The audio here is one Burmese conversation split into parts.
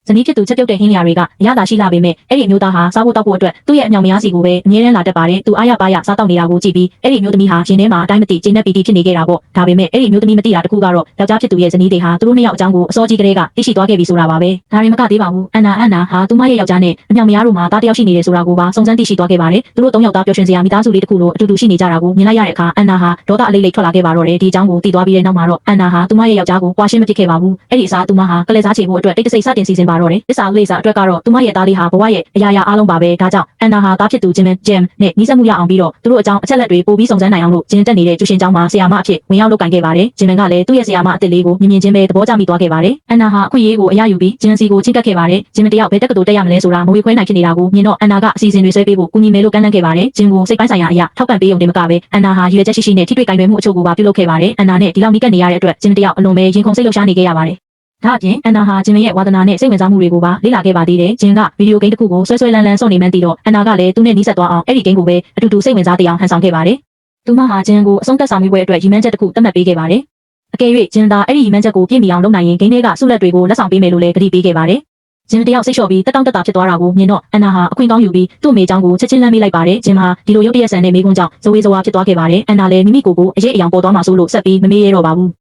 ဇနီးဖြစ်သူချက်ပြုတ်တဲ့ဟင်းလျာတွေကအရသာရှိလာပေမဲ့အဲ့ဒီအမျိုးသားဟာစားဖို့တောက်ဖို့အတွက်သူ့ရဲ့အမြောင်မယားစီကိုပဲအမြဲတမ်းလာတတ်ပါတယ်သူအားရပါရစားတောက်နေတာကိုကြည့်ပြီးအဲ့ဒီအမျိုးသမီးဟာရှင်ထဲမှာအတိုင်းမသိကျဉ်းနဲ့ပီတိဖြစ်နေခဲ့တာပေါ့ဒါပေမဲ့အဲ့ဒီအမျိုးသမီးမသိတာတခုကတော့ယောက်ျားဖြစ်သူရဲ့ဇနီးတွေဟာသူတို့နှစ်ယောက်အကြောင်းကိုအစောကြီးကလေးကသိရှိသွားခဲ့ပြီဆိုတာပါပဲဒါရင်မကသေးပါဘူးအန်နာဟာသူမရဲ့ယောက်ျားနဲ့အမြောင်မယားတို့မှာတားတယောက်ရှိနေတယ်ဆိုတာကိုပါစုံစမ်းသိရှိသွားခဲ့ပါတယ်သူတို့၃ယောက်သားပျော်ရွှင်စရာမိသားစုလေးတစ်ခုလိုအတူတူရှိနေကြတာကိုမြင်လိုက်ရတဲ့အခါအန်နာဟာဒေါသအလိမ့်လိမ့်ထွက်လာခဲ့ပါတော့တယ်ဒီအကြောင်းကိုသိသွားပြီးတဲ့နောက်မှာတော့အန်နာဟာသူမရဲ့ယောက်ျားကိုပွာရှင်းမဖြစ်ခဲ့ပါဘူးအဲ့ဒီအစားသူမဟာကလေးစားချေဖို့အတွက်တိတ်တဆိတ်စတင်စီစဉ်ပါတော့တယ်တစ္ဆာလေးစားအတွက်ကတော့သူမရဲ့သားလေးဟာဘဝရဲ့အရာရာအားလုံးပါပဲဒါကြောင့်အန်နာဟာသားဖြစ်သူဂျင်နဲ့နီးစပ်မှုရအောင်ပြီးတော့သူတို့အကြောင်းအချက်လက်တွေပို့ပြီးစုံစမ်းနိုင်အောင်လို့ဂျင်တက်နေတဲ့ကျူရှင်ကျောင်းမှာဆရာမအဖြစ်ဝင်ရောက်လုပ်ကင်ခဲ့ပါတယ်ဂျင်ကလည်းသူ့ရဲ့ဆရာမအစ်စ်လေးကိုမြင်ချင်းပဲသဘောကျမိသွားခဲ့ပါတယ်အန်နာဟာအခွင့်အရေးကိုအရယူပြီးဂျင်စီကိုချင်းကပ်ခဲ့ပါတယ်ဂျင်တယောက်ဘယ်တက္ကသိုလ်တက်ရမလဲဆိုတာမဝေခွဲနိုင်ဖြစ်နေတာကိုမြင်တော့အန်နာကအစီအစဉ်တွေဆွဲပေးဖို့ကူညီမယ်လို့ကမ်းလှမ်းခဲ့ပါတယ်ဂျင်ကိုစိတ်ပိုင်းဆိုင်ရာအရာထောက်ပံ့ပေးုံတင်မကပဲအန်နာဟာရွေချက်ရှိရှိနဲ့ထိတွေ့ကင်တွယ်မှုအချို့ကိုပါပြုလုပ်ခဲ့ပါတယ်အန်နာနဲ့ဒီလောက်နီးကပ်နေရတဲ့အတွက်ဂျင်တယောက်အလွန်ပဲရင်ခုန်စိတ်လှုပ်ရှားနေခဲ့ရပါတယ်ဒါအပြင်အန်နာဟာဂျင်ရဲ့ဝါသနာနဲ့စိတ်ဝင်စားမှုတွေကိုပါလေ့လာခဲ့ပါသေးတယ်ဂျင်ကဗီဒီယိုဂိမ်းတစ်ခုကိုဆွဲလန်းစောင့်နေမှန်းသိတော့အန်နာကလည်းသူနဲ့နီးစပ်သွားအောင်အဲ့ဒီဂိမ်းကိုပဲအတူတူစိတ်ဝင်စားတဲ့အောင်ဟန်ဆောင်ခဲ့ပါတယ်သူမဟာဂျင်ကိုအဆုံးသတ်ဆောင်ပြီးအတွက်ရည်မှန်းချက်တစ်ခုသတ်မှတ်ပေးခဲ့ပါတယ်အကယ်၍ဂျင်သာအဲ့ဒီရည်မှန်းချက်ကိုပြည့်မီအောင်လုပ်နိုင်ရင်ဂိမ်းတွေကဆုလက်တွေကိုလက်ဆောင်ပေးမယ်လို့လည်းကတိပေးခဲ့ပါတယ်ဂျင်တယောက်စိတ်လျှော့ပြီးတက်တောင့်တက်တာဖြစ်သွားတာကိုမြင်တော့အန်နာဟာအခွင့်ကောင်းယူပြီးသူ့အမေเจ้าကိုချက်ချင်းလမ်းမေးလိုက်ပါတယ်ဂျင်ဟာဒီလိုရုပ်တရက်ဆန်တဲ့မိကွန်းကြောင့်ဇဝေဇဝါဖြစ်သွားခဲ့ပါတယ်အန်နာလည်းမိမိကိုယ်အရေးအယောင်ပေါ်သွားမှဆိုလို့ဆက်ပြီးမမေးရတော့ပါဘူး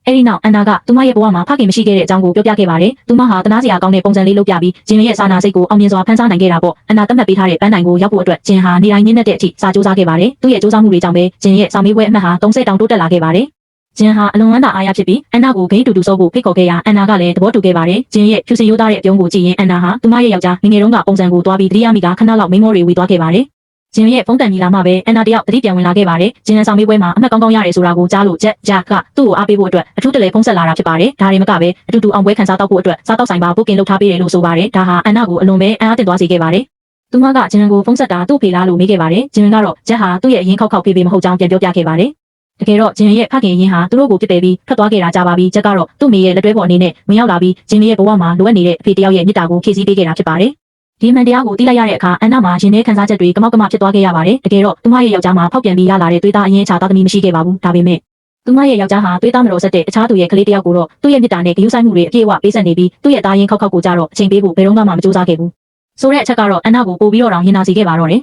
အဲ့ဒီနောက်အန်နာကသူမရဲ့ဘဝမှာဖခင်မရှိခဲ့တဲ့အကြောင်းကိုပြောပြခဲ့ပါတယ်။သူမဟာတနာစရာကောင်းတဲ့ပုံစံလေးလုပ်ပြပြီးဂျင်ရဲ့စာနာစိတ်ကိုအောင်မြင်စွာဖန်ဆားနိုင်ခဲ့တာပေါ့။အန်နာသတ်မှတ်ပေးထားတဲ့ပန်းတိုင်ကိုရောက်ဖို့အတွက်ဂျင်ဟာနေတိုင်းနင်းနေတဲ့အထိစာကြိုးစားခဲ့ပါတယ်။သူ့ရဲ့ကြိုးစားမှုတွေကြောင့်ပဲဂျင်ရဲ့စာမေးပွဲအမှတ်ဟာ30တောင်တိုးတက်လာခဲ့ပါတယ်။ဂျင်ဟာအလွန်ဝမ်းသာအားရဖြစ်ပြီးအန်နာကိုဂိမ်းတူတူစောဖို့ဖိတ်ခေါ်ခဲ့ရာအန်နာကလည်းသဘောတူခဲ့ပါတယ်။ဂျင်ရဲ့ဖြူစင်ရိုးသားတဲ့အပြုံးကိုကြည့်ရင်အန်နာဟာသူမရဲ့ယောက်ျားငငယ်တုန်းကပုံစံကိုတွားပြီးတတိယမိကခဏလောက်မိမောတွေဝေသွားခဲ့ပါတယ်။ဂျင်ရဲ့ဖုန်းတန်ကြီးလာမှပဲအန်နာတယောက်တတိပြန်ဝင်လာခဲ့ပါတယ်။ဂျင်နဲ့ဆောင်မေးပွဲမှာအမှတ်ကောင်းရတယ်ဆိုတာကိုကြားလို့ဂျက်ကသူ့ကိုအားပေးဖို့အတွက်အထူးတလဲဖုန်းဆက်လာတာဖြစ်ပါတယ်။ဒါတွေမကပဲအတူတူအောင်ပွဲခံစားတော့ဖို့အတွက်စားတော့ဆိုင်ပါပုတ်ကင်လုပ်ထားပေးတယ်လို့ဆိုပါတယ်။ဒါဟာအန်နာကိုအလွန်ပဲအံ့အားသင့်သွားစေခဲ့ပါတယ်။သူမကဂျင်ကိုဖုန်းဆက်တာသူ့ဖေလားလို့မေးခဲ့ပါတယ်။ဂျင်ကတော့ဂျက်ဟာသူ့ရဲ့အရင်ခောက်ဖေးဖေးမဟုတ်ကြောင်းပြန်ပြောပြခဲ့ပါတယ်။တကယ်တော့ဂျင်ရဲ့ဖခင်ရင်ဟာသူတို့ကိုပြစ်ပယ်ပြီးထွက်သွားခဲ့တာကြာပါပြီ။ဂျက်ကတော့သူ့မိရဲ့လက်တွဲပေါ်အနေနဲ့ဝင်ရောက်လာပြီးဂျင်ရဲ့ဘဝမှာလိုအပ်နေတဲ့အဖေတယောက်ရဲ့မြစ်တာကိုဖြည့်ဆည်းပေးခဲ့တာဖြစ်ပါတယ်။ဒီမှန်တရားကိုသိလိုက်ရတဲ့အခါအန်နာမှာရင်ထဲခံစားချက်တွေကမောက်ကမဖြစ်သွားခဲ့ရပါတယ်။တကယ်တော့သူမရဲ့ယောက်ျားမှာဖောက်ပြန်ပြီးရလာတဲ့သွေးသားအရင်ချသားသမီးမရှိခဲ့ပါဘူး။ဒါပေမဲ့သူမရဲ့ယောက်ျားဟာသွေးသားမတော်ဆက်တဲ့တခြားသူရဲ့ကလေးတယောက်ကိုတော့သူ့ရဲ့မြစ်တာနဲ့ဂရုစိုက်မှုတွေအပြည့်အဝပေးဆက်နေပြီးသူ့ရဲ့သားရင်ခောက်ကိုကြတော့အချိန်ပေးဖို့ဘယ်တော့မှမကြိုးစားခဲ့ဘူး။ဆိုတဲ့အချက်ကတော့အန်နာကိုပို့ပြီးတော့တောင်ရင်နာစီခဲ့ပါတော့တယ်